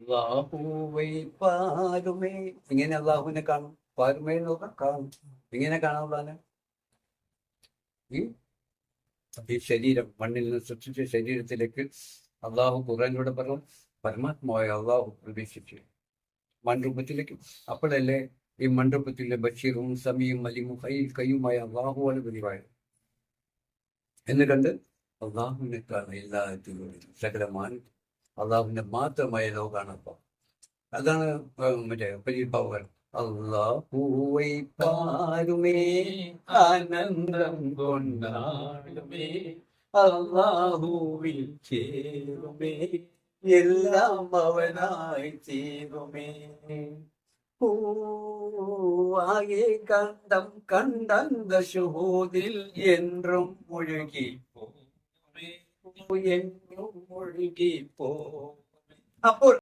അല്ലാഹുവേ പാരുമേ. ഇങ്ങനെ അള്ളാഹുവിനെ കാണും. പാരുമേ എന്ന് പറഞ്ഞാൽ കാണും. ഇങ്ങനെ കാണാൻ ഈ ഈ ശരീരം മണ്ണിൽ നിന്ന് സൃഷ്ടിച്ച ശരീരത്തിലേക്ക് അള്ളാഹു ഖുർആനിലൂടെ പറഞ്ഞു പരമാത്മാവായ അള്ളാഹു പ്രവേശിച്ചു മൺരൂപത്തിലേക്ക്. അപ്പോഴല്ലേ ഈ മൺരൂപത്തിലെ ബഷീറും സമീയും അലിമും കയ്യുമായ അള്ളാഹുവാണ് വെളിവായത് എന്ന് കണ്ട് അള്ളാഹുവിനെക്കാണ് എല്ലാത്തിലും സകലമാണ് അള്ളാഹുവിന്റെ മാത്രമായ ലോകമാണ്. അപ്പം അതാണ് മറ്റേ പരിഭാവകൻ അല്ലാഹുവൈ പാരുമേ ആനന്ദം കൊണ്ടാടുമേ അല്ലാഹുവിൽ ചേരുമേ എല്ലാം അവനായി ചേരുമേ. പൂവാകെ കണ്ടം കണ്ടന്ത ശുഹൂദിൽ என்றுം മുഴുകി പോകുമേ, എന്നും മുഴുകി പോകുമേ. അപ്പോൾ